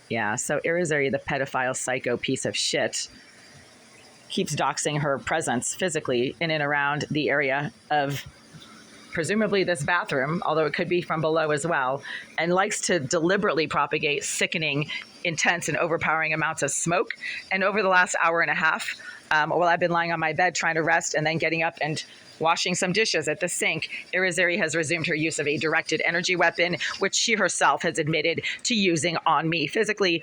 Yeah, so Irizarry, the pedophile psycho piece of shit, keeps doxing her presence physically in and around the area of presumably this bathroom, although it could be from below as well, and likes to deliberately propagate sickening, intense, and overpowering amounts of smoke. And over the last hour and a half, while I've been lying on my bed trying to rest and then getting up and washing some dishes at the sink, Irizarry has resumed her use of a directed energy weapon, which she herself has admitted to using on me physically.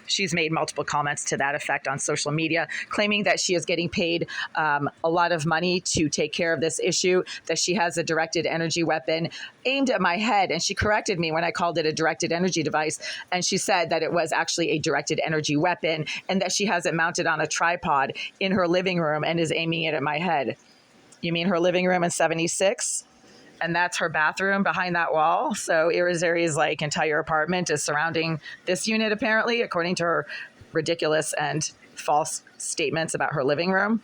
She's made multiple comments to that effect on social media, claiming that she is getting paid a lot of money to take care of this issue, that she has a directed energy weapon aimed at my head. And she corrected me when I called it a directed energy device. And she said that it was actually a directed energy weapon and that she has it mounted on a tripod in her living room and is aiming it at my head. You mean her living room in 76? And that's her bathroom behind that wall. So Irizarry's like entire apartment is surrounding this unit, apparently, according to her ridiculous and false statements about her living room.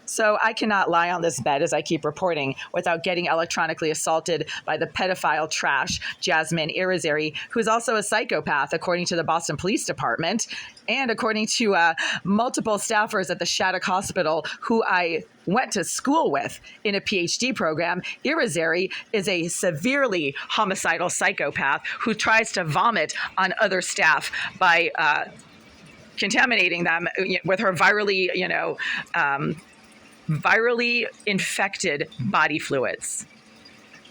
So I cannot lie on this bed, as I keep reporting, without getting electronically assaulted by the pedophile trash, Jasmine Irizarry, who's also a psychopath, according to the Boston Police Department, and according to multiple staffers at the Shattuck Hospital who I went to school with in a PhD program. Irizarry is a severely homicidal psychopath who tries to vomit on other staff by contaminating them with her virally infected body fluids.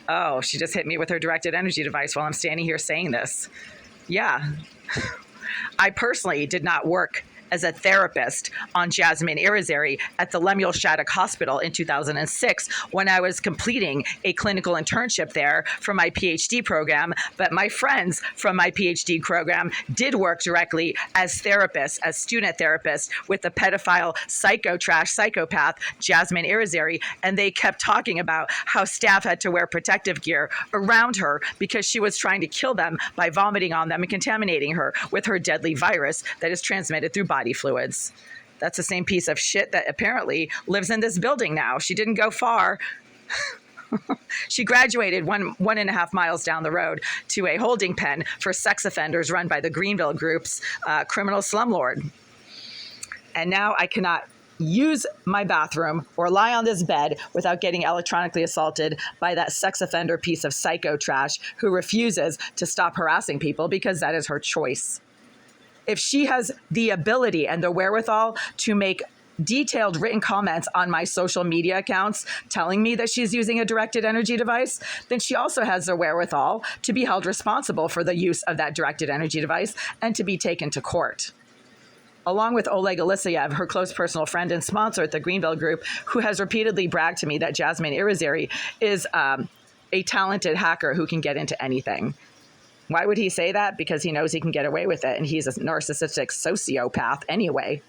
Oh, she just hit me with her directed energy device while I'm standing here saying this. Yeah. I personally did not work as a therapist on Jasmine Irizarry at the Lemuel Shattuck Hospital in 2006 when I was completing a clinical internship there for my PhD program. But my friends from my PhD program did work directly as therapists, as student therapists with the pedophile psychopath Jasmine Irizarry, and they kept talking about how staff had to wear protective gear around her because she was trying to kill them by vomiting on them and contaminating her with her deadly virus that is transmitted through body fluids. That's the same piece of shit that apparently lives in this building now. She didn't go far. She graduated 1.5 miles down the road to a holding pen for sex offenders run by the Greenville Group's criminal slumlord. And now I cannot use my bathroom or lie on this bed without getting electronically assaulted by that sex offender piece of psycho trash who refuses to stop harassing people because that is her choice. If she has the ability and the wherewithal to make detailed written comments on my social media accounts telling me that she's using a directed energy device, then she also has the wherewithal to be held responsible for the use of that directed energy device and to be taken to court. Along with Oleg Eliseyev, her close personal friend and sponsor at the Greenville Group, who has repeatedly bragged to me that Jasmine Irizarry is a talented hacker who can get into anything. Why would he say that? Because he knows he can get away with it, and he's a narcissistic sociopath anyway.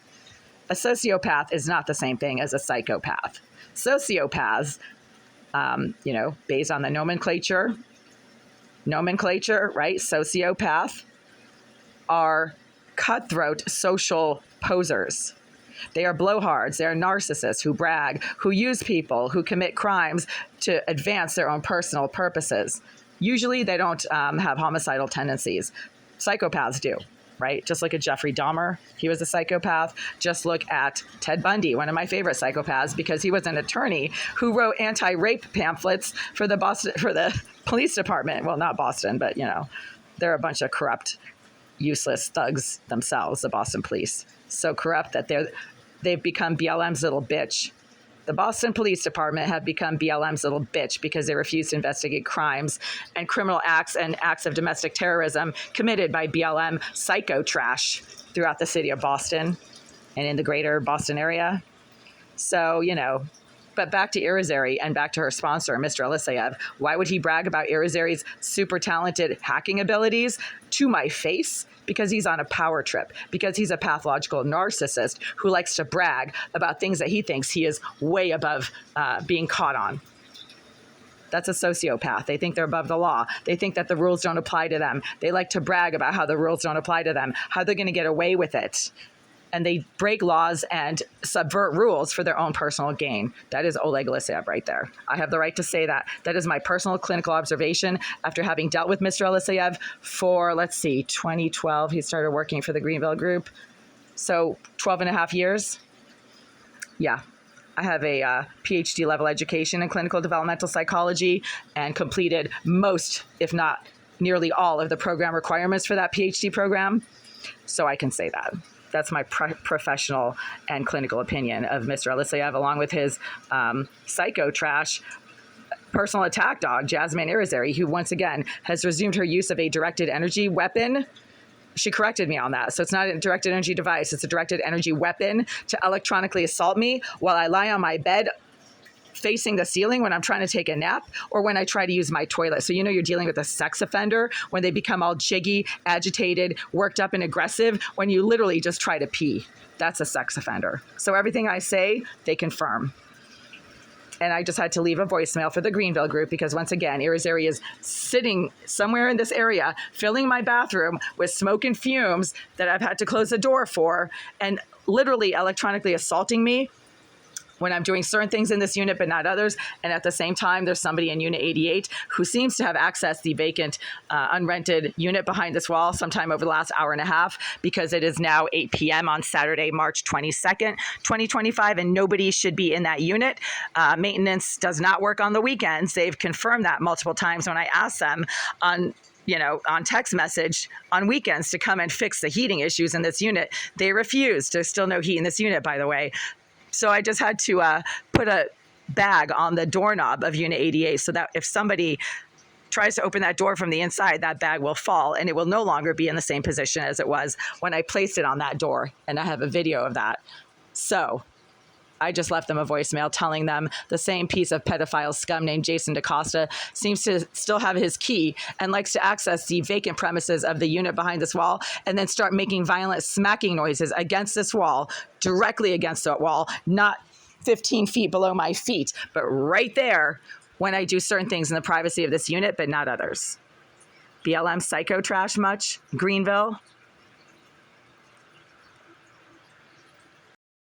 A sociopath is not the same thing as a psychopath. Sociopaths, based on the nomenclature, right? Sociopath are cutthroat social posers. They are blowhards. They are narcissists who brag, who use people, who commit crimes to advance their own personal purposes. Usually they don't have homicidal tendencies. Psychopaths do, right? Just look at Jeffrey Dahmer. He was a psychopath. Just look at Ted Bundy, one of my favorite psychopaths, because he was an attorney who wrote anti-rape pamphlets for the police department. Well, not Boston, but, they're a bunch of corrupt, useless thugs themselves, the Boston police. So corrupt that they've become BLM's little bitch. The Boston Police Department have become BLM's little bitch because they refuse to investigate crimes and criminal acts and acts of domestic terrorism committed by BLM psycho trash throughout the city of Boston and in the greater Boston area. So, but back to Irizarry and back to her sponsor, Mr. Eliseyev. Why would he brag about Irizarry's super talented hacking abilities to my face? Because he's on a power trip, because he's a pathological narcissist who likes to brag about things that he thinks he is way above being caught on. That's a sociopath. They think they're above the law. They think that the rules don't apply to them. They like to brag about how the rules don't apply to them, how they're going to get away with it. and they break laws and subvert rules for their own personal gain. That is Oleg Alisyev right there. I have the right to say that. That is my personal clinical observation after having dealt with Mr. Alisyev for, 2012. He started working for the Greenville Group. So 12 and a half years. Yeah. I have a PhD level education in clinical developmental psychology and completed most, if not nearly all, of the program requirements for that PhD program. So I can say that. That's my professional and clinical opinion of Mr. Alisyev, along with his psycho trash personal attack dog, Jasmine Irizarry, who once again has resumed her use of a directed energy weapon. She corrected me on that. So it's not a directed energy device. It's a directed energy weapon to electronically assault me while I lie on my bed facing the ceiling when I'm trying to take a nap or when I try to use my toilet. So you're dealing with a sex offender when they become all jiggy, agitated, worked up and aggressive when you literally just try to pee. That's a sex offender. So everything I say, they confirm. And I just had to leave a voicemail for the Greenville Group because, once again, Irizarry is sitting somewhere in this area, filling my bathroom with smoke and fumes that I've had to close the door for, and literally electronically assaulting me when I'm doing certain things in this unit, but not others. And at the same time, there's somebody in Unit 88 who seems to have accessed the vacant, unrented unit behind this wall sometime over the last hour and a half, because it is now 8 p.m. on Saturday, March 22nd, 2025, and nobody should be in that unit. Maintenance does not work on the weekends. They've confirmed that multiple times when I asked them on text message on weekends to come and fix the heating issues in this unit. They refused. There's still no heat in this unit, by the way. So I just had to put a bag on the doorknob of Unit 88 so that if somebody tries to open that door from the inside, that bag will fall and it will no longer be in the same position as it was when I placed it on that door. And I have a video of that. So I just left them a voicemail telling them the same piece of pedophile scum named Jason DaCosta seems to still have his key and likes to access the vacant premises of the unit behind this wall and then start making violent smacking noises against this wall, directly against that wall, not 15 feet below my feet, but right there when I do certain things in the privacy of this unit, but not others. BLM psycho trash much? Greenville?